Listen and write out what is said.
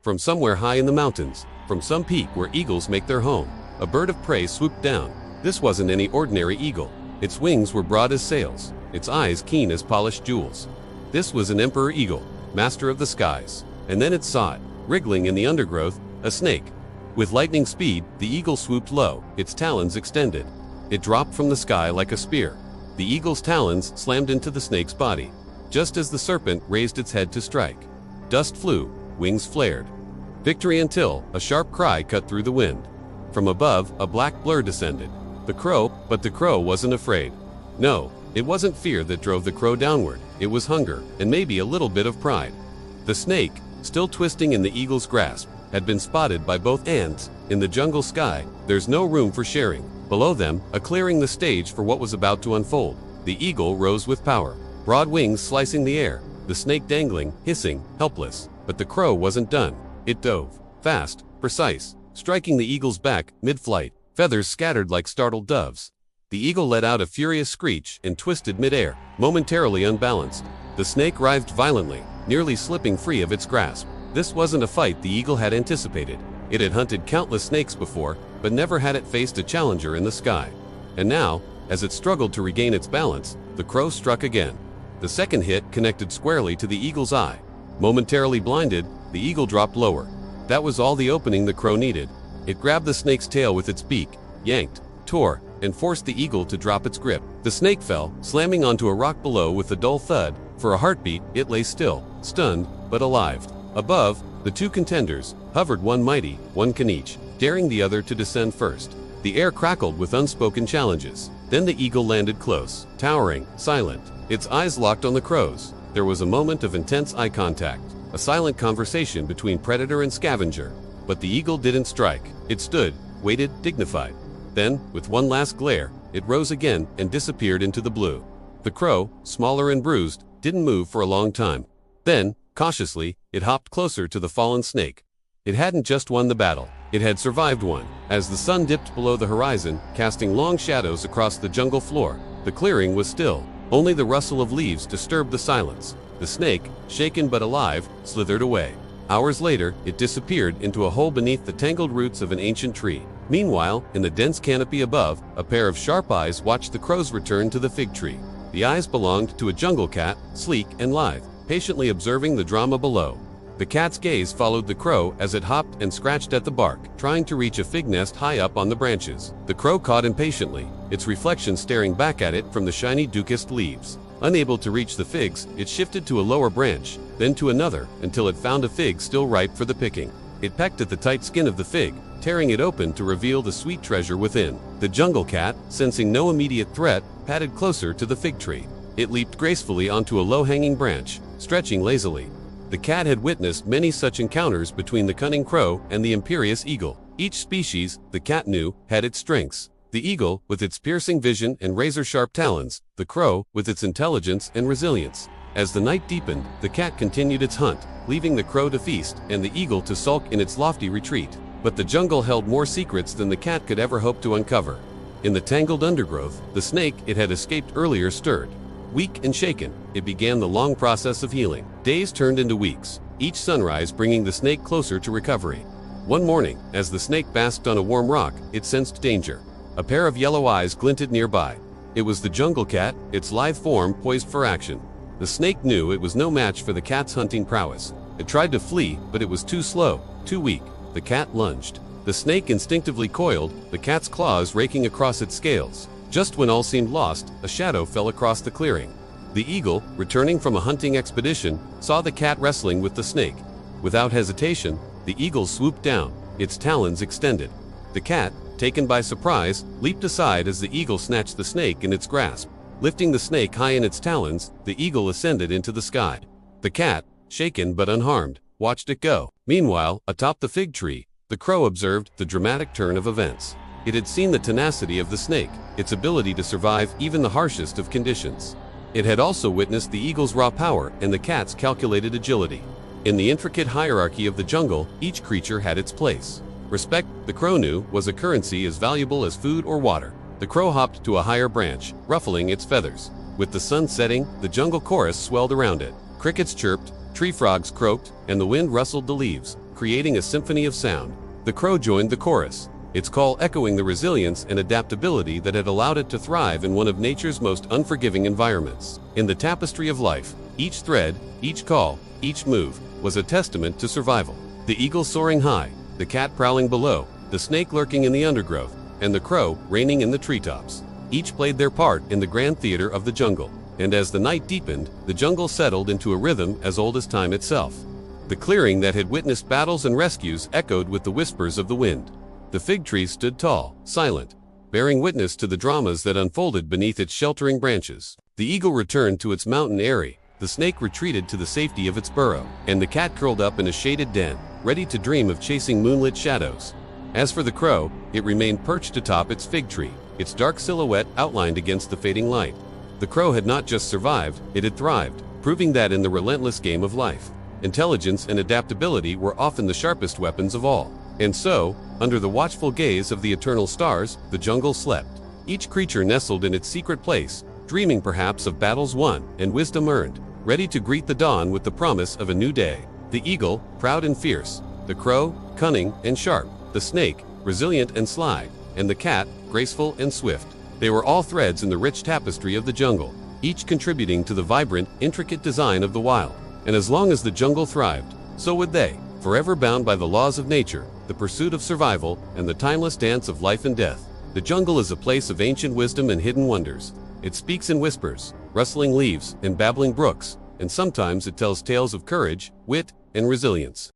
From somewhere high in the mountains, from some peak where eagles make their home, a bird of prey swooped down. This wasn't any ordinary eagle. Its wings were broad as sails, its eyes keen as polished jewels. This was an emperor eagle, master of the skies. And then it saw it, wriggling in the undergrowth, a snake. With lightning speed, the eagle swooped low, its talons extended. It dropped from the sky like a spear. The eagle's talons slammed into the snake's body, just as the serpent raised its head to strike. Dust flew, wings flared. Victory until a sharp cry cut through the wind. From above, a black blur descended. But the crow wasn't afraid. No, it wasn't fear that drove the crow downward. It was hunger, and maybe a little bit of pride. The snake, still twisting in the eagle's grasp, had been spotted by both ants. In the jungle sky, there's no room for sharing. Below them, a clearing the stage for what was about to unfold. The eagle rose with power, broad wings slicing the air, the snake dangling, hissing, helpless. But the crow wasn't done. It dove, fast, precise, striking the eagle's back mid-flight, feathers scattered like startled doves. The eagle let out a furious screech and twisted mid-air, momentarily unbalanced. The snake writhed violently, nearly slipping free of its grasp. This wasn't a fight the eagle had anticipated. It had hunted countless snakes before, but never had it faced a challenger in the sky. And now, as it struggled to regain its balance, the crow struck again. The second hit connected squarely to the eagle's eye. Momentarily blinded, the eagle dropped lower. That was all the opening the crow needed. It grabbed the snake's tail with its beak, yanked, tore, and forced the eagle to drop its grip. The snake fell, slamming onto a rock below with a dull thud. For a heartbeat, it lay still, stunned, but alive. Above, the two contenders hovered, one mighty, one can each, daring the other to descend first. The air crackled with unspoken challenges. Then the eagle landed close, towering, silent, its eyes locked on the crow's. There was a moment of intense eye contact, a silent conversation between predator and scavenger. But the eagle didn't strike. It stood, waited, dignified. Then, with one last glare, it rose again and disappeared into the blue. The crow, smaller and bruised, didn't move for a long time. Then, cautiously, it hopped closer to the fallen snake. It hadn't just won the battle, it had survived one. As the sun dipped below the horizon, casting long shadows across the jungle floor, the clearing was still. Only the rustle of leaves disturbed the silence. The snake, shaken but alive, slithered away. Hours later, it disappeared into a hole beneath the tangled roots of an ancient tree. Meanwhile, in the dense canopy above, a pair of sharp eyes watched the crow's return to the fig tree. The eyes belonged to a jungle cat, sleek and lithe, patiently observing the drama below. The cat's gaze followed the crow as it hopped and scratched at the bark, trying to reach a fig nest high up on the branches. The crow caught impatiently, its reflection staring back at it from the shiny dukest leaves. Unable to reach the figs, it shifted to a lower branch, then to another, until it found a fig still ripe for the picking. It pecked at the tight skin of the fig, tearing it open to reveal the sweet treasure within. The jungle cat, sensing no immediate threat, padded closer to the fig tree. It leaped gracefully onto a low-hanging branch, stretching lazily. The cat had witnessed many such encounters between the cunning crow and the imperious eagle. Each species, the cat knew, had its strengths. The eagle, with its piercing vision and razor-sharp talons, the crow, with its intelligence and resilience. As the night deepened, the cat continued its hunt, leaving the crow to feast and the eagle to sulk in its lofty retreat. But the jungle held more secrets than the cat could ever hope to uncover. In the tangled undergrowth, the snake it had escaped earlier stirred. Weak and shaken, it began the long process of healing. Days turned into weeks, each sunrise bringing the snake closer to recovery. One morning, as the snake basked on a warm rock, it sensed danger. A pair of yellow eyes glinted nearby. It was the jungle cat, its lithe form poised for action. The snake knew it was no match for the cat's hunting prowess. It tried to flee, but it was too slow, too weak. The cat lunged. The snake instinctively coiled, the cat's claws raking across its scales. Just when all seemed lost, a shadow fell across the clearing. The eagle, returning from a hunting expedition, saw the cat wrestling with the snake. Without hesitation, the eagle swooped down, its talons extended. The cat, taken by surprise, leaped aside as the eagle snatched the snake in its grasp. Lifting the snake high in its talons, the eagle ascended into the sky. The cat, shaken but unharmed, watched it go. Meanwhile, atop the fig tree, the crow observed the dramatic turn of events. It had seen the tenacity of the snake, its ability to survive even the harshest of conditions. It had also witnessed the eagle's raw power and the cat's calculated agility. In the intricate hierarchy of the jungle, each creature had its place. Respect, the crow knew, was a currency as valuable as food or water. The crow hopped to a higher branch, ruffling its feathers. With the sun setting, the jungle chorus swelled around it. Crickets chirped, tree frogs croaked, and the wind rustled the leaves. creating a symphony of sound. The crow joined the chorus, its call echoing the resilience and adaptability that had allowed it to thrive in one of nature's most unforgiving environments. In the tapestry of life, each thread, each call, each move was a testament to survival. The eagle soaring high, the cat prowling below, the snake lurking in the undergrowth, and the crow reigning in the treetops. Each played their part in the grand theater of the jungle. And as the night deepened, the jungle settled into a rhythm as old as time itself. The clearing that had witnessed battles and rescues echoed with the whispers of the wind. The fig tree stood tall, silent, bearing witness to the dramas that unfolded beneath its sheltering branches. The eagle returned to its mountain eyrie, the snake retreated to the safety of its burrow, and the cat curled up in a shaded den, ready to dream of chasing moonlit shadows. As for the crow, it remained perched atop its fig tree, its dark silhouette outlined against the fading light. The crow had not just survived, it had thrived, proving that in the relentless game of life, intelligence and adaptability were often the sharpest weapons of all. And so, under the watchful gaze of the eternal stars, the jungle slept. Each creature nestled in its secret place, dreaming perhaps of battles won and wisdom earned, ready to greet the dawn with the promise of a new day. The eagle, proud and fierce; the crow, cunning and sharp; the snake, resilient and sly; and the cat, graceful and swift. They were all threads in the rich tapestry of the jungle, each contributing to the vibrant, intricate design of the wild. And as long as the jungle thrived, so would they, forever bound by the laws of nature, the pursuit of survival, and the timeless dance of life and death. The jungle is a place of ancient wisdom and hidden wonders. It speaks in whispers, rustling leaves, and babbling brooks, and sometimes it tells tales of courage, wit, and resilience.